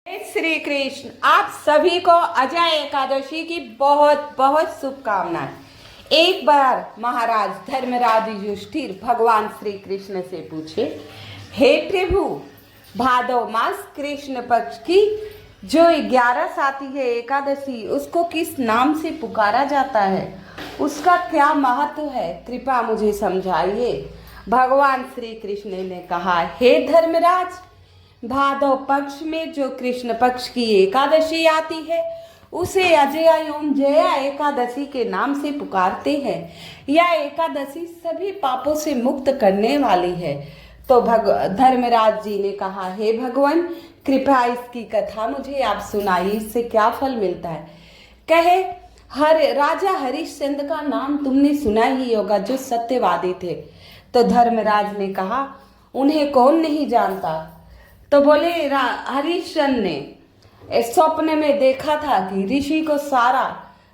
जय श्री कृष्ण। आप सभी को अजय एकादशी की बहुत बहुत शुभकामनाएं। एक बार महाराज धर्मराज युधिष्ठिर भगवान श्री कृष्ण से पूछे, हे प्रभु, भादव मास कृष्ण पक्ष की जो 11 आती है एकादशी, उसको किस नाम से पुकारा जाता है? उसका क्या महत्व है? कृपया मुझे समझाइए। भगवान श्री कृष्ण ने कहा, हे धर्मराज, भादव पक्ष में जो कृष्ण पक्ष की एकादशी आती है उसे अजया एवं जया एकादशी के नाम से पुकारते हैं। यह एकादशी सभी पापों से मुक्त करने वाली है। तो धर्मराज जी ने कहा, हे भगवान, कृपया इसकी कथा मुझे आप सुनाइए, इससे क्या फल मिलता है? कहे, राजा हरिश्चंद्र का नाम तुमने सुना ही होगा, जो सत्यवादी थे। तो धर्मराज ने कहा, उन्हें कौन नहीं जानता। तो बोले, हरिश्चंद्र ने स्वप्न में देखा था कि ऋषि को सारा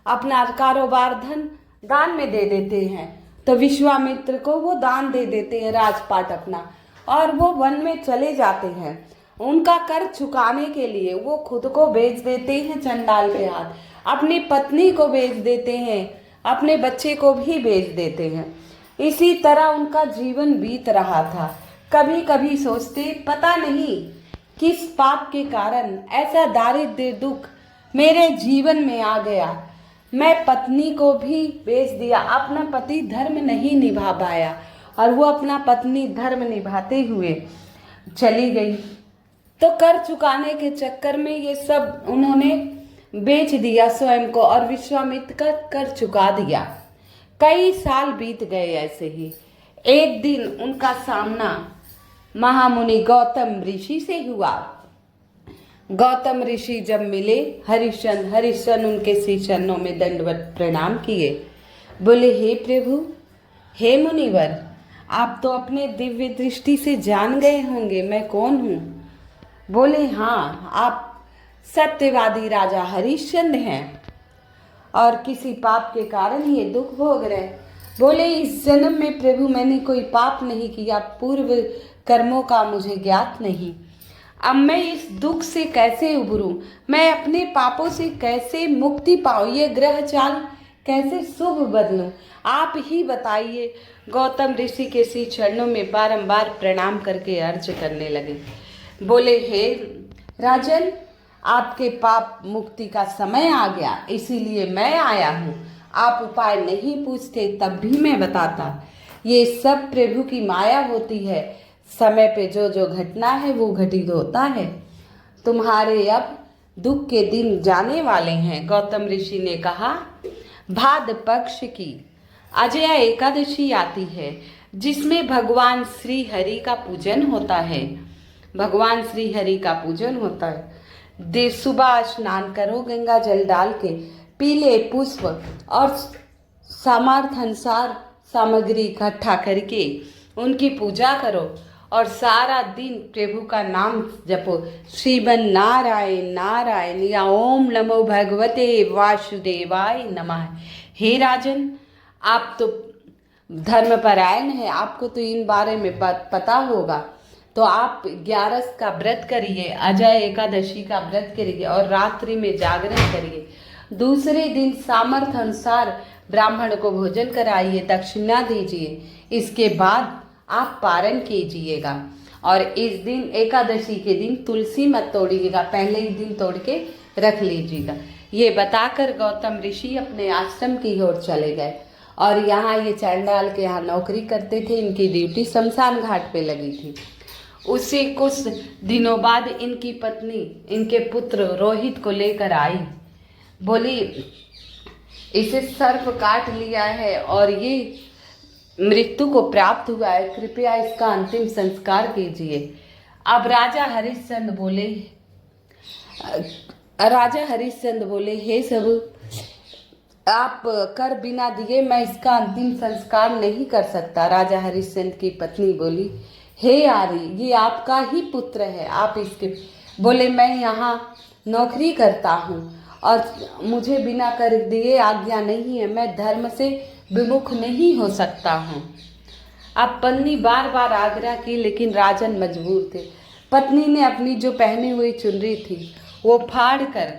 अपना कारोबार धन दान में दे देते हैं। तो विश्वामित्र को वो दान दे देते हैं राजपाट अपना, और वो वन में चले जाते हैं। उनका कर चुकाने के लिए वो खुद को बेच देते हैं चंडाल के हाथ, अपनी पत्नी को बेच देते हैं, अपने बच्चे को भी बेच देते हैं। इसी तरह उनका जीवन बीत रहा था। कभी कभी सोचते, पता नहीं किस पाप के कारण ऐसा दारिद्र्य दुख मेरे जीवन में आ गया। मैं पत्नी को भी बेच दिया, अपना पति धर्म नहीं निभा पाया, और वो अपना पत्नी धर्म निभाते हुए चली गई। तो कर चुकाने के चक्कर में ये सब उन्होंने बेच दिया स्वयं को, और विश्वामित्र का कर चुका दिया। कई साल बीत गए ऐसे ही। एक दिन उनका सामना महामुनि गौतम ऋषि से हुआ। गौतम ऋषि जब मिले हरिश्चंद्र उनके श्री चरणों में दंडवत प्रणाम किए। बोले, हे प्रभु, हे मुनिवर, आप तो अपने दिव्य दृष्टि से जान गए होंगे मैं कौन हूँ। बोले, हाँ, आप सत्यवादी राजा हरिश्चंद्र हैं और किसी पाप के कारण ये दुख भोग रहे। बोले, इस जन्म में प्रभु मैंने कोई पाप नहीं किया, पूर्व कर्मों का मुझे ज्ञात नहीं। अब मैं इस दुख से कैसे उभरूं? मैं अपने पापों से कैसे मुक्ति पाऊं? ये ग्रह चाल कैसे शुभ बदलूं? आप ही बताइए। गौतम ऋषि के श्री चरणों में बारंबार प्रणाम करके अर्ज करने लगे। बोले, हे राजन, आपके पाप मुक्ति का समय आ गया, इसीलिए मैं आया हूँ। आप उपाय नहीं पूछते तब भी मैं बताता। ये सब प्रभु की माया होती है। समय पे जो जो घटना है वो घटित होता है। तुम्हारे अब दुख के दिन जाने वाले हैं। गौतम ऋषि ने कहा, भाद्र पक्ष की अजया एकादशी आती है, जिसमें भगवान श्री हरि का पूजन होता है। भगवान श्री हरि का पूजन होता है। सुबह स्नान करो, गंगा जल डाल के, पीले पुष्प और सामर्थ्य अनुसार सामग्री इकट्ठा करके उनकी पूजा करो, और सारा दिन प्रभु का नाम जपो। श्रीमन नारायण नारायण या ओम नमो भगवते वासुदेवाय नमः। हे राजन, आप तो धर्मपरायण हैं, आपको तो इन बारे में पता होगा। तो आप 11 का व्रत करिए, अजय एकादशी का व्रत करिए और रात्रि में जागरण करिए। दूसरे दिन सामर्थ्य अनुसार ब्राह्मण को भोजन कराइए, दक्षिणा दीजिए। इसके बाद आप पारण कीजिएगा। और इस दिन एकादशी के दिन तुलसी मत तोड़िएगा, पहले ही दिन तोड़ के रख लीजिएगा। ये बताकर गौतम ऋषि अपने आश्रम की ओर चले गए। और यहाँ ये चंडाल के यहाँ नौकरी करते थे, इनकी ड्यूटी शमशान घाट पे लगी थी। उससे कुछ दिनों बाद इनकी पत्नी इनके पुत्र रोहित को लेकर आई। बोली, इसे सर्प काट लिया है और ये मृत्यु को प्राप्त हुआ है, कृपया इसका अंतिम संस्कार कीजिए। अब राजा हरिश्चंद्र बोले, हे प्रभु, आप कर बिना दिए मैं इसका अंतिम संस्कार नहीं कर सकता। राजा हरिश्चंद्र की पत्नी बोली, हे आर्य, ये आपका ही पुत्र है, आप इसके। बोले, मैं यहाँ नौकरी करता हूँ और मुझे बिना कर दिए आज्ञा नहीं है, मैं धर्म से विमुख नहीं हो सकता हूँ। अब पत्नी बार बार आग्रह की, लेकिन राजन मजबूर थे। पत्नी ने अपनी जो पहनी हुई चुनरी थी वो फाड़ कर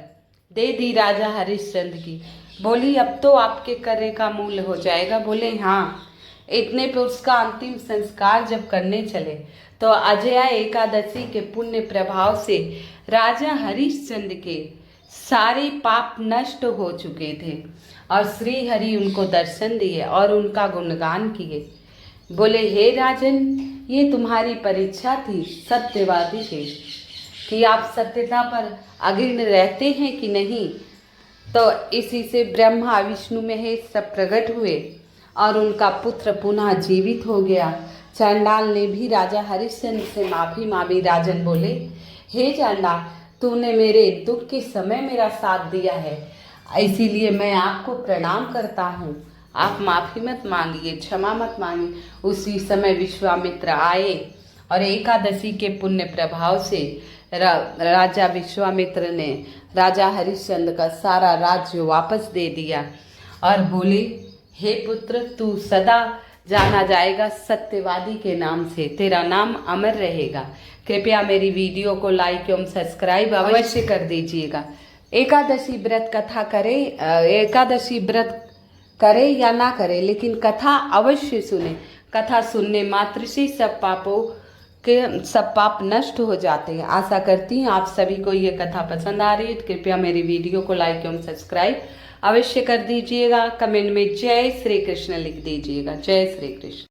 दे दी राजा हरिश्चंद्र की। बोली अब तो आपके कर्रे का मूल हो जाएगा। बोले हाँ। इतने पे उसका अंतिम संस्कार जब करने चले तो अजया एकादशी के पुण्य प्रभाव से राजा हरिश्चंद्र के सारे पाप नष्ट हो चुके थे और श्री हरि उनको दर्शन दिए और उनका गुणगान किए। बोले हे राजन, ये तुम्हारी परीक्षा थी सत्यवादी के कि आप सत्यता पर अडिग रहते हैं कि नहीं। तो इसी से ब्रह्मा विष्णु महेश सब प्रकट हुए और उनका पुत्र पुनः जीवित हो गया। चांडाल ने भी राजा हरिश्चंद्र से माफ़ी मांगी। राजन बोले हे चांडाल, तूने मेरे दुख के समय मेरा साथ दिया है, इसीलिए मैं आपको प्रणाम करता हूँ। आप माफ़ी मत मांगिए, क्षमा मत मांगिए। उसी समय विश्वामित्र आए और एकादशी के पुण्य प्रभाव से राजा विश्वामित्र ने राजा हरिश्चंद्र का सारा राज्य वापस दे दिया और बोले हे पुत्र, तू सदा जाना जाएगा सत्यवादी के नाम से, तेरा नाम अमर रहेगा। कृपया मेरी वीडियो को लाइक एवं सब्सक्राइब अवश्य कर दीजिएगा। एकादशी व्रत कथा करें, एकादशी व्रत करे या ना करे, लेकिन कथा अवश्य सुने। कथा सुनने मात्र से सब पाप नष्ट हो जाते हैं। आशा करती हूँ आप सभी को ये कथा पसंद आ रही है। कृपया मेरी वीडियो को लाइक एवं सब्सक्राइब अवश्य कर दीजिएगा। कमेंट में जय श्री कृष्ण लिख दीजिएगा। जय श्री कृष्ण।